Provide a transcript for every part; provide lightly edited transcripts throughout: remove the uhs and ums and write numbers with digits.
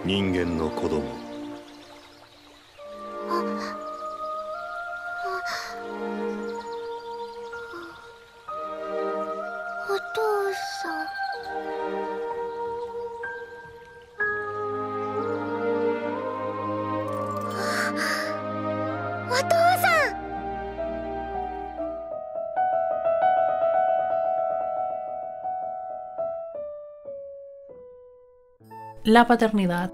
人間の子供。お父さん。お父さん。La paternidad.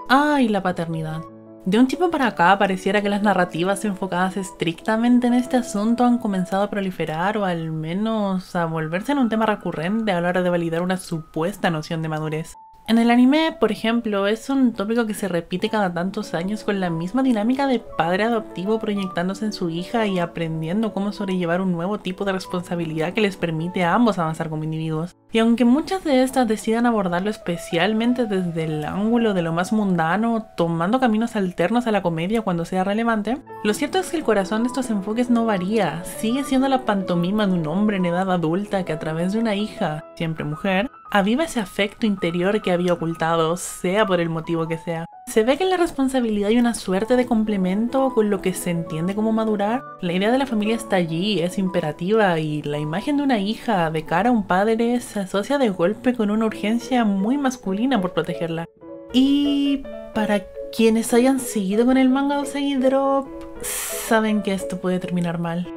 ¡Ay, la paternidad! De un tiempo para acá pareciera que las narrativas enfocadas estrictamente en este asunto han comenzado a proliferar o al menos a volverse en un tema recurrente a la hora de validar una supuesta noción de madurez. En el anime, por ejemplo, es un tópico que se repite cada tantos años con la misma dinámica de padre adoptivo proyectándose en su hija y aprendiendo cómo sobrellevar un nuevo tipo de responsabilidad que les permite a ambos avanzar como individuos. Y aunque muchas de estas decidan abordarlo especialmente desde el ángulo de lo más mundano, tomando caminos alternos a la comedia cuando sea relevante, lo cierto es que el corazón de estos enfoques no varía, sigue siendo la pantomima de un hombre en edad adulta que a través de una hija, siempre mujer, aviva ese afecto interior que había ocultado, sea por el motivo que sea. Se ve que en la responsabilidad hay una suerte de complemento con lo que se entiende como madurar. La idea de la familia está allí, es imperativa, y la imagen de una hija de cara a un padre se asocia de golpe con una urgencia muy masculina por protegerla. Y para quienes hayan seguido con el manga Usagi Drop, saben que esto puede terminar mal.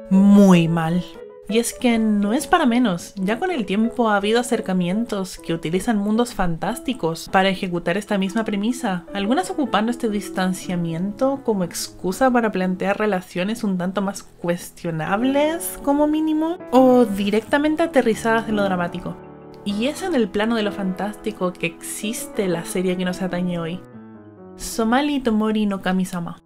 Muy mal. Y es que no es para menos, ya con el tiempo ha habido acercamientos que utilizan mundos fantásticos para ejecutar esta misma premisa, algunas ocupando este distanciamiento como excusa para plantear relaciones un tanto más cuestionables como mínimo, o directamente aterrizadas en lo dramático. Y es en el plano de lo fantástico que existe la serie que nos atañe hoy, Somali Tomori no Kami-sama.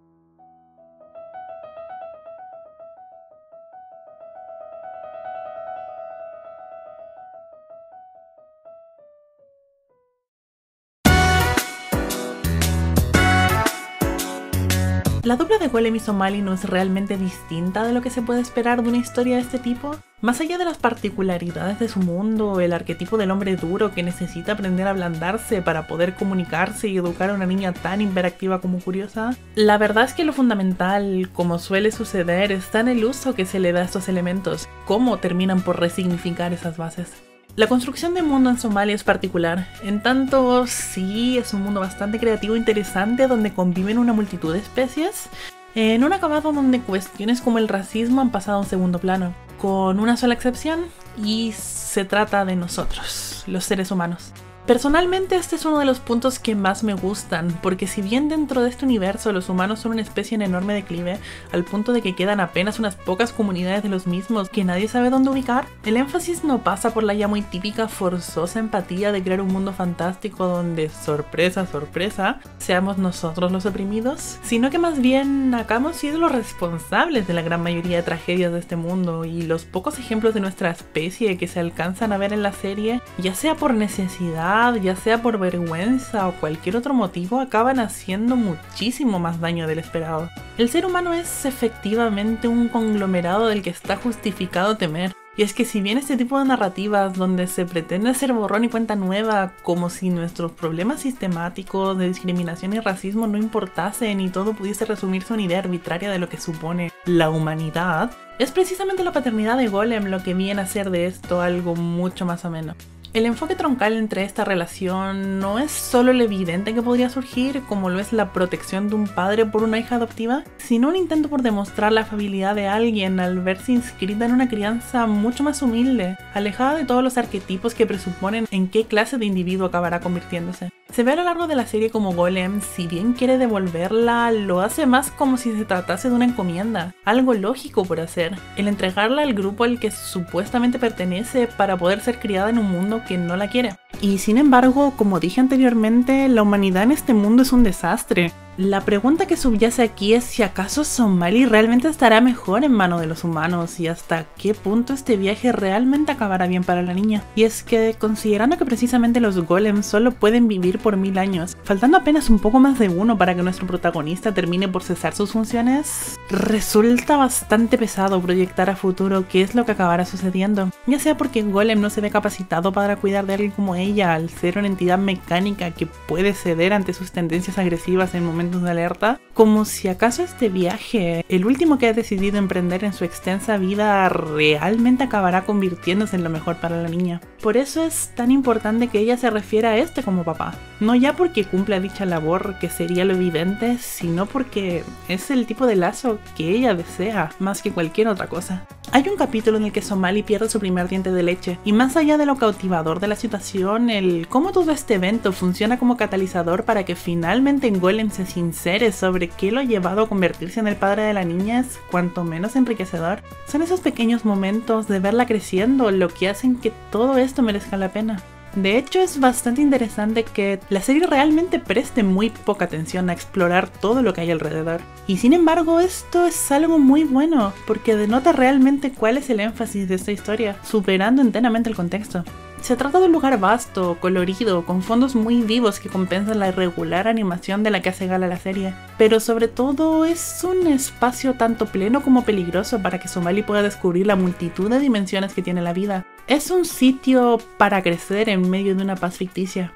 La dupla de Golem y Somali no es realmente distinta de lo que se puede esperar de una historia de este tipo. Más allá de las particularidades de su mundo, el arquetipo del hombre duro que necesita aprender a ablandarse para poder comunicarse y educar a una niña tan hiperactiva como curiosa, la verdad es que lo fundamental, como suele suceder, está en el uso que se le da a estos elementos, cómo terminan por resignificar esas bases. La construcción de mundo en Somalia es particular, en tanto sí es un mundo bastante creativo e interesante donde conviven una multitud de especies, en un acabado donde cuestiones como el racismo han pasado a un segundo plano, con una sola excepción, y se trata de nosotros, los seres humanos. Personalmente este es uno de los puntos que más me gustan, porque si bien dentro de este universo los humanos son una especie en enorme declive, al punto de que quedan apenas unas pocas comunidades de los mismos que nadie sabe dónde ubicar, el énfasis no pasa por la ya muy típica forzosa empatía de crear un mundo fantástico donde, sorpresa, sorpresa, seamos nosotros los oprimidos, sino que más bien acá hemos sido los responsables de la gran mayoría de tragedias de este mundo, y los pocos ejemplos de nuestra especie que se alcanzan a ver en la serie, ya sea por necesidad, ya sea por vergüenza o cualquier otro motivo, acaban haciendo muchísimo más daño del esperado. El ser humano es efectivamente un conglomerado del que está justificado temer. Y es que si bien este tipo de narrativas donde se pretende hacer borrón y cuenta nueva, como si nuestros problemas sistemáticos de discriminación y racismo no importasen y todo pudiese resumirse a una idea arbitraria de lo que supone la humanidad, es precisamente la paternidad de Golem lo que viene a hacer de esto algo mucho más ameno. El enfoque troncal entre esta relación no es solo lo evidente que podría surgir, como lo es la protección de un padre por una hija adoptiva, sino un intento por demostrar la afabilidad de alguien al verse inscrita en una crianza mucho más humilde, alejada de todos los arquetipos que presuponen en qué clase de individuo acabará convirtiéndose. Se ve a lo largo de la serie como Golem, si bien quiere devolverla, lo hace más como si se tratase de una encomienda, algo lógico por hacer, el entregarla al grupo al que supuestamente pertenece para poder ser criada en un mundo que no la quiere. Y sin embargo, como dije anteriormente, la humanidad en este mundo es un desastre. La pregunta que subyace aquí es si acaso Somali realmente estará mejor en manos de los humanos y hasta qué punto este viaje realmente acabará bien para la niña. Y es que, considerando que precisamente los golems solo pueden vivir por 1000 años, faltando apenas un poco más de uno para que nuestro protagonista termine por cesar sus funciones, resulta bastante pesado proyectar a futuro qué es lo que acabará sucediendo, ya sea porque Golem no se ve capacitado para cuidar de alguien como ella al ser una entidad mecánica que puede ceder ante sus tendencias agresivas en momentos de alerta, como si acaso este viaje, el último que ha decidido emprender en su extensa vida, realmente acabará convirtiéndose en lo mejor para la niña. Por eso es tan importante que ella se refiera a este como papá, no ya porque cumpla dicha labor, que sería lo evidente, sino porque es el tipo de lazo que ella desea más que cualquier otra cosa. Hay un capítulo en el que Somali pierde su primer diente de leche, y más allá de lo cautivador de la situación, el cómo todo este evento funciona como catalizador para que finalmente Golem se sincere sobre qué lo ha llevado a convertirse en el padre de la niña es cuanto menos enriquecedor. Son esos pequeños momentos de verla creciendo lo que hacen que todo esto merezca la pena. De hecho, es bastante interesante que la serie realmente preste muy poca atención a explorar todo lo que hay alrededor. Y sin embargo, esto es algo muy bueno, porque denota realmente cuál es el énfasis de esta historia, superando enteramente el contexto. Se trata de un lugar vasto, colorido, con fondos muy vivos que compensan la irregular animación de la que hace gala la serie. Pero sobre todo es un espacio tanto pleno como peligroso para que Somali pueda descubrir la multitud de dimensiones que tiene la vida. Es un sitio para crecer en medio de una paz ficticia.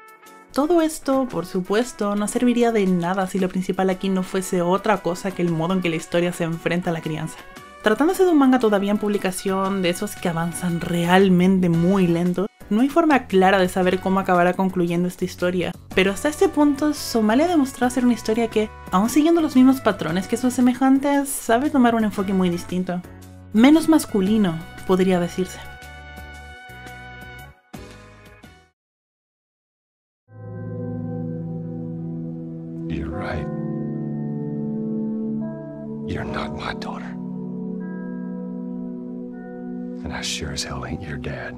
Todo esto, por supuesto, no serviría de nada si lo principal aquí no fuese otra cosa que el modo en que la historia se enfrenta a la crianza. Tratándose de un manga todavía en publicación, de esos que avanzan realmente muy lento, no hay forma clara de saber cómo acabará concluyendo esta historia, pero hasta este punto Somali ha demostrado ser una historia que, aun siguiendo los mismos patrones que sus semejantes, sabe tomar un enfoque muy distinto. Menos masculino, podría decirse. You're right. You're not my daughter. And I sure as hell ain't your dad.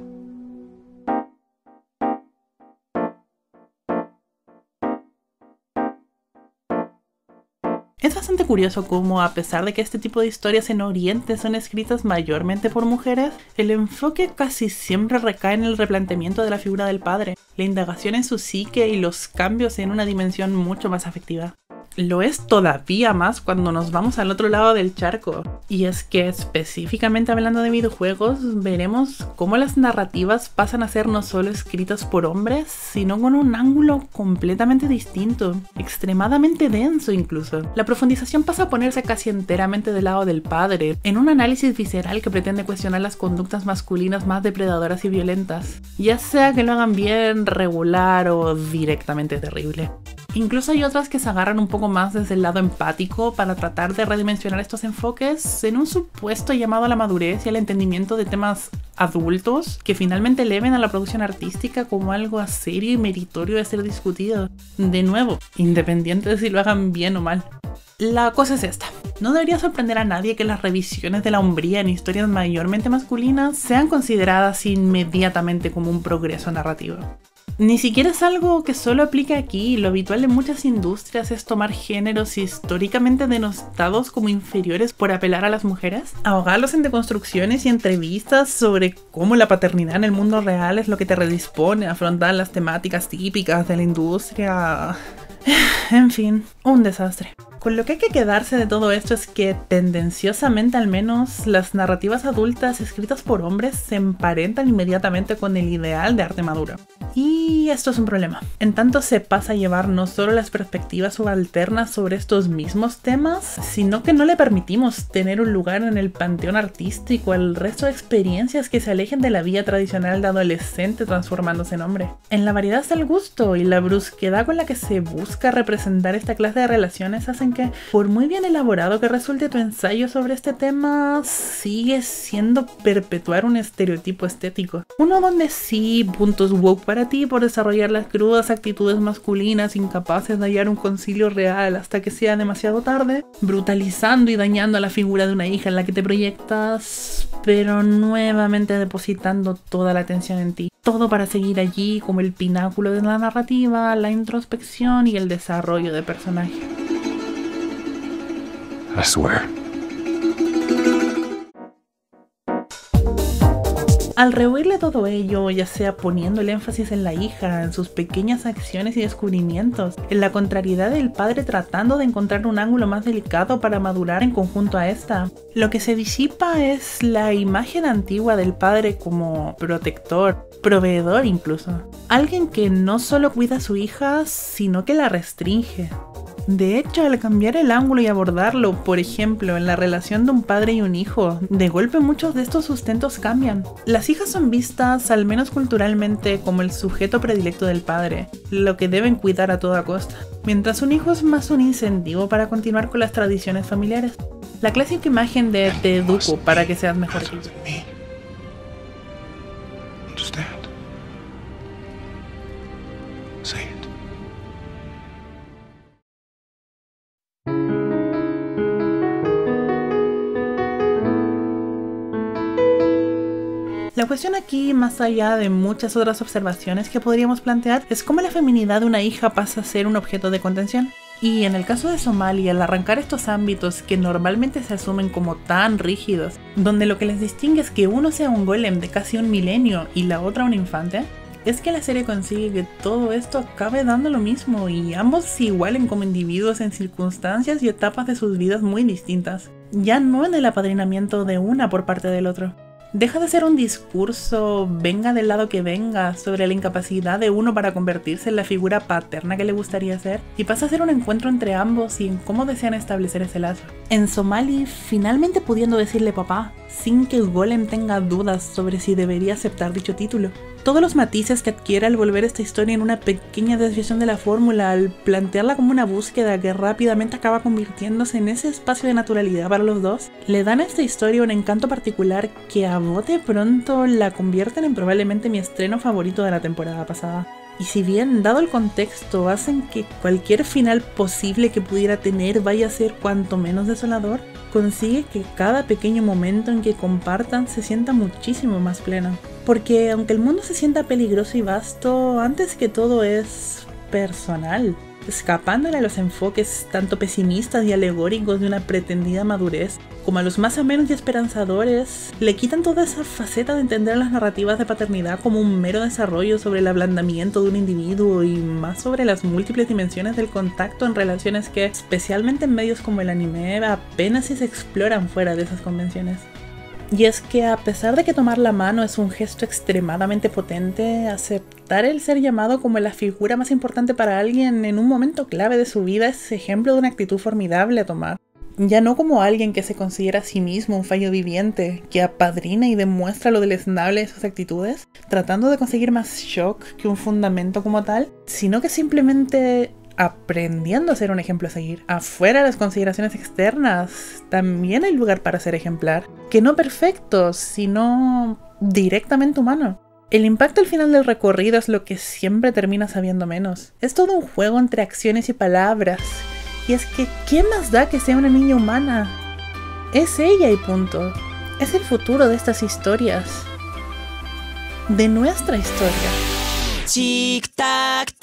Es bastante curioso cómo, a pesar de que este tipo de historias en Oriente son escritas mayormente por mujeres, el enfoque casi siempre recae en el replanteamiento de la figura del padre, la indagación en su psique y los cambios en una dimensión mucho más afectiva. Lo es todavía más cuando nos vamos al otro lado del charco, y es que específicamente hablando de videojuegos, veremos cómo las narrativas pasan a ser no solo escritas por hombres, sino con un ángulo completamente distinto, extremadamente denso incluso. La profundización pasa a ponerse casi enteramente del lado del padre, en un análisis visceral que pretende cuestionar las conductas masculinas más depredadoras y violentas, ya sea que lo hagan bien, regular o directamente terrible. Incluso hay otras que se agarran un poco más desde el lado empático para tratar de redimensionar estos enfoques en un supuesto llamado a la madurez y al entendimiento de temas adultos que finalmente eleven a la producción artística como algo serio y meritorio de ser discutido. De nuevo, independiente de si lo hagan bien o mal. La cosa es esta. No debería sorprender a nadie que las revisiones de la hombría en historias mayormente masculinas sean consideradas inmediatamente como un progreso narrativo. Ni siquiera es algo que solo aplica aquí. Lo habitual en muchas industrias es tomar géneros históricamente denostados como inferiores por apelar a las mujeres, ahogarlos en deconstrucciones y entrevistas sobre cómo la paternidad en el mundo real es lo que te redispone a afrontar las temáticas típicas de la industria. En fin, un desastre. Con lo que hay que quedarse de todo esto es que, tendenciosamente al menos, las narrativas adultas escritas por hombres se emparentan inmediatamente con el ideal de arte maduro. Y esto es un problema. En tanto se pasa a llevar no solo las perspectivas subalternas sobre estos mismos temas, sino que no le permitimos tener un lugar en el panteón artístico al resto de experiencias que se alejen de la vía tradicional de adolescente transformándose en hombre. En la variedad está el gusto, y la brusquedad con la que se busca representar esta clase de relaciones hacen que, por muy bien elaborado que resulte tu ensayo sobre este tema, sigue siendo perpetuar un estereotipo estético. Uno donde sí, puntos woke para ti por desarrollar las crudas actitudes masculinas incapaces de hallar un concilio real hasta que sea demasiado tarde, brutalizando y dañando a la figura de una hija en la que te proyectas, pero nuevamente depositando toda la atención en ti. Todo para seguir allí como el pináculo de la narrativa, la introspección y el desarrollo de personaje. I swear. Al rehuirle todo ello, ya sea poniendo el énfasis en la hija, en sus pequeñas acciones y descubrimientos, en la contrariedad del padre tratando de encontrar un ángulo más delicado para madurar en conjunto a esta, lo que se disipa es la imagen antigua del padre como protector, proveedor incluso. Alguien que no solo cuida a su hija, sino que la restringe. De hecho, al cambiar el ángulo y abordarlo, por ejemplo, en la relación de un padre y un hijo, de golpe muchos de estos sustentos cambian. Las hijas son vistas, al menos culturalmente, como el sujeto predilecto del padre, lo que deben cuidar a toda costa, mientras un hijo es más un incentivo para continuar con las tradiciones familiares. La clásica imagen de te educo para que seas mejor que yo. Understand? Say it. La cuestión aquí, más allá de muchas otras observaciones que podríamos plantear, es cómo la feminidad de una hija pasa a ser un objeto de contención. Y en el caso de Somalia, al arrancar estos ámbitos que normalmente se asumen como tan rígidos, donde lo que les distingue es que uno sea un golem de casi un milenio y la otra un infante, es que la serie consigue que todo esto acabe dando lo mismo y ambos se igualen como individuos en circunstancias y etapas de sus vidas muy distintas, ya no en el apadrinamiento de una por parte del otro. Deja de ser un discurso, venga del lado que venga, sobre la incapacidad de uno para convertirse en la figura paterna que le gustaría ser, y pasa a ser un encuentro entre ambos y en cómo desean establecer ese lazo. En Somali, finalmente pudiendo decirle papá, sin que Golem tenga dudas sobre si debería aceptar dicho título. Todos los matices que adquiere al volver esta historia en una pequeña desviación de la fórmula, al plantearla como una búsqueda que rápidamente acaba convirtiéndose en ese espacio de naturalidad para los dos, le dan a esta historia un encanto particular que a bote pronto la convierten en probablemente mi estreno favorito de la temporada pasada. Y si bien, dado el contexto, hacen que cualquier final posible que pudiera tener vaya a ser cuanto menos desolador, consigue que cada pequeño momento en que compartan se sienta muchísimo más pleno. Porque aunque el mundo se sienta peligroso y vasto, antes que todo es personal. Escapándole a los enfoques tanto pesimistas y alegóricos de una pretendida madurez, como a los más amenos y esperanzadores, le quitan toda esa faceta de entender las narrativas de paternidad como un mero desarrollo sobre el ablandamiento de un individuo y más sobre las múltiples dimensiones del contacto en relaciones que, especialmente en medios como el anime, apenas si se exploran fuera de esas convenciones. Y es que a pesar de que tomar la mano es un gesto extremadamente potente, aceptar el ser llamado como la figura más importante para alguien en un momento clave de su vida es ejemplo de una actitud formidable a tomar. Ya no como alguien que se considera a sí mismo un fallo viviente, que apadrina y demuestra lo deleznable de sus actitudes, tratando de conseguir más shock que un fundamento como tal, sino que simplemente aprendiendo a ser un ejemplo a seguir. Afuera de las consideraciones externas, también hay lugar para ser ejemplar, que no perfecto, sino directamente humano. El impacto al final del recorrido es lo que siempre termina sabiendo menos. Es todo un juego entre acciones y palabras, y es que ¿qué más da que sea una niña humana? Es ella y punto. Es el futuro de estas historias, de nuestra historia. Tic tac